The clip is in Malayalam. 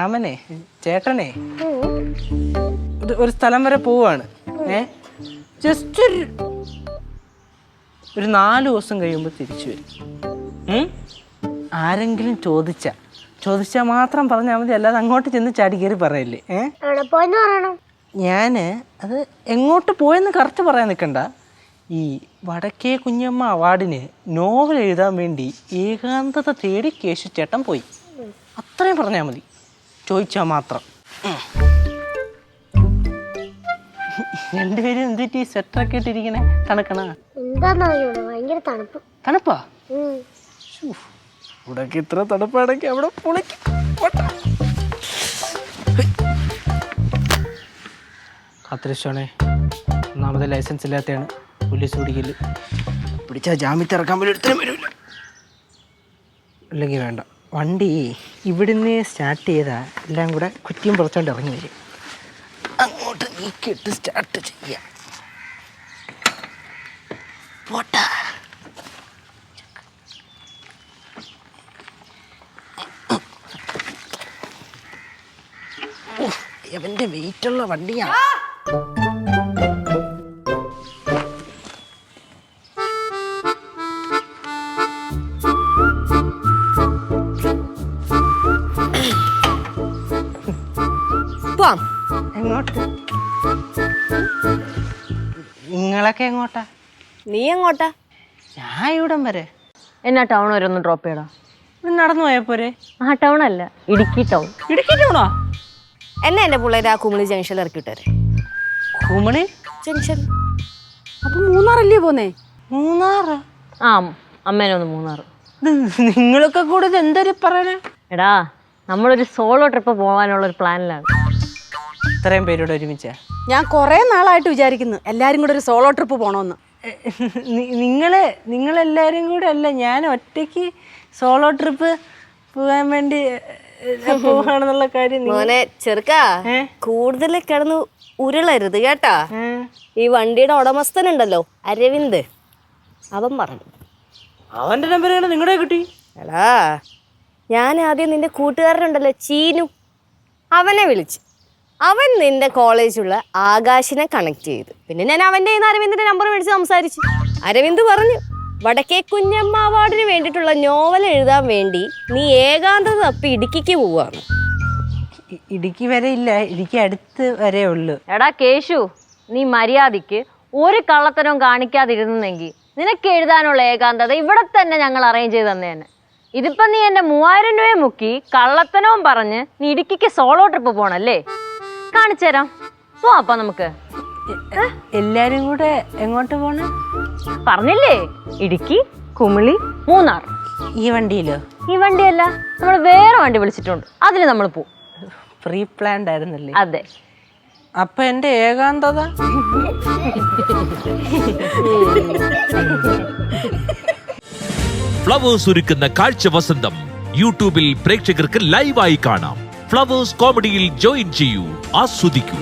രാമനെ ചേട്ടനെ ഒരു സ്ഥലം വരെ പോവാണ്. ജസ്റ്റ് ഒരു 4 ദിവസം കഴിയുമ്പോൾ തിരിച്ചു വരും. ആരെങ്കിലും ചോദിച്ചാൽ മാത്രം പറഞ്ഞാൽ മതി, അല്ലാതെ അങ്ങോട്ട് ചെന്ന് ചാടി കയറി പറയല്ലേ. ഞാൻ അത് എങ്ങോട്ട് പോയെന്ന് കറക്റ്റ് പറയാൻ നിൽക്കണ്ട. ഈ വടക്കേ കുഞ്ഞമ്മ അവാർഡിന് നോവൽ എഴുതാൻ വേണ്ടി ഏകാന്തത തേടി കേശു ചേട്ടൻ പോയി. അത്രയും പറഞ്ഞാൽ മതി, ചോദിച്ചാൽ മാത്രം. രണ്ടുപേരും എന്തിട്ട് ഈ സ്വെറ്ററൊക്കെ ഇട്ടിരിക്കണേ? തണുക്കണ? തണുപ്പാ? ഇവിടൊക്കെ ഇത്ര തണുപ്പാണെങ്കിൽ അവിടെ പൊളിക്കും. കാത്തിരിച്ചോണേ, ഒന്നാമത് ലൈസൻസ് ഇല്ലാത്തതാണ്, പോലീസ് പിടിക്കല്. പിടിച്ചാൽ ജാമ്യത്തിൽ ഇറക്കാൻ പോലും എടുത്താലും വരില്ല. അല്ലെങ്കിൽ വേണ്ട, വണ്ടി ഇവിടുന്ന് സ്റ്റാർട്ട് ചെയ്താൽ എല്ലാം കൂടെ കുറ്റിയും പുറത്തോണ്ട് ഇറങ്ങി വരും. അങ്ങോട്ട് നീക്കിയിട്ട് സ്റ്റാർട്ട് ചെയ്യാം. പോട്ടാ. അവന്റെ വെയിറ്റുള്ള വണ്ടിയാണ്. എങ്ങോട്ട്? നിങ്ങളൊക്കെ എങ്ങോട്ടാ? നീ എങ്ങോട്ടാ? ഞാൻ ഇവിടം വരെ. എന്നാ ടൗൺ വരെ ഒന്ന് ഡ്രോപ്പ് ചെയ്യടാ. നടന്നു പോയപ്പോരെ? ആ ടൗൺ അല്ല, ഇടുക്കി ടൗൺ. ഇടുക്കി ടൗണോ? എന്നെ എന്റെ പിള്ളേര് ആ കുമിളി ജംഗ്ഷനിൽ ഇറക്കി വിട്ടേരെ. കുമിളി ജംഗ്ഷൻ? അപ്പൊ മൂന്നാറല്ലേ പോന്നേ? മൂന്നാറ്? ആ, അമ്മേനെ ഒന്ന് മൂന്നാറ്. നിങ്ങളൊക്കെ കൂടെ എന്തൊരു പറയണേ? എടാ, നമ്മളൊരു സോളോ ട്രിപ്പ് പോകാനുള്ള ഒരു പ്ലാനിലാണ്. ഇത്രയും പേരോട് ഒരുമിച്ച? ഞാൻ കുറെ നാളായിട്ട് വിചാരിക്കുന്നു എല്ലാരും കൂടെ ഒരു സോളോ ട്രിപ്പ് പോണോന്ന്. നിങ്ങളെല്ലാരും കൂടെ അല്ല, ഞാൻ ഒറ്റയ്ക്ക് സോളോ ട്രിപ്പ് പോകാൻ വേണ്ടി പോവാണെന്നുള്ള കാര്യം. മോനെ ചെറുക്കാ, കൂടുതൽ കിടന്ന് ഉരുളരുത് കേട്ടാ. ഈ വണ്ടിയുടെ ഉടമസ്ഥനുണ്ടല്ലോ അരവിന്ദ്, അവൻ പറഞ്ഞു. അവന്റെ നമ്പർ നിങ്ങളുടെ കിട്ടി? എടാ, ഞാൻ ആദ്യം നിന്റെ കൂട്ടുകാരനുണ്ടല്ലോ ചീനു, അവനെ വിളിച്ചു. അവൻ നിന്റെ കോളേജുള്ള ആകാശിനെ കണക്ട് ചെയ്തു. പിന്നെ ഞാൻ അവൻ്റെ കയ്യിൽ നിന്ന് അരവിന്ദിന്റെ നമ്പർ മേടിച്ച് സംസാരിച്ചു. അരവിന്ദ് പറഞ്ഞു, വടക്കേ കുഞ്ഞമ്മ അവാർഡിന് വേണ്ടിയിട്ടുള്ള നോവൽ എഴുതാൻ വേണ്ടി നീ ഏകാന്തത തപ്പി ഇടുക്കിക്ക് പോവാണ്. ഇടുക്കി വരെ ഇല്ല, ഇടുക്കി അടുത്ത് വരെ ഉള്ളു. എടാ കേശു, നീ മര്യാദയ്ക്ക് ഒരു കള്ളത്തനവും കാണിക്കാതിരുന്നെങ്കിൽ നിനക്ക് എഴുതാനുള്ള ഏകാന്തത ഇവിടെ തന്നെ ഞങ്ങൾ അറേഞ്ച് ചെയ്ത് തന്നെ. ഇതിപ്പം നീ എൻ്റെ 3000 രൂപയെ മുക്കി കള്ളത്തനവും പറഞ്ഞ് നീ ഇടുക്കിക്ക് സോളോ ട്രിപ്പ് പോണല്ലേ? കാണിച്ചു തരാം, പോവാ നമുക്ക്. എല്ലാരും കൂടെ എങ്ങോട്ട് പോണേ പറഞ്ഞില്ലേ? ഇടുക്കി, കുമിളി, മൂന്നാർ. ഈ വണ്ടിയിലോ? ഈ വണ്ടിയല്ല, നമ്മൾ വേറെ വണ്ടി വിളിച്ചിട്ടുണ്ട്, അതിൽ നമ്മൾ പോവും. പ്രീ പ്ലാൻഡ് ആയിരുന്നല്ലേ? അതെ. അപ്പൊ എന്റെ ഏകാന്തത? ഫ്ലവേഴ്സ് ഒരുക്കുന്ന കാഴ്ച വസന്തം യൂട്യൂബിൽ പ്രേക്ഷകർക്ക് ലൈവായി കാണാം. ഫ്ലവേഴ്സ് കോമഡിയിൽ ജോയിൻ ചെയ്യൂ, ആസ്വദിക്കൂ.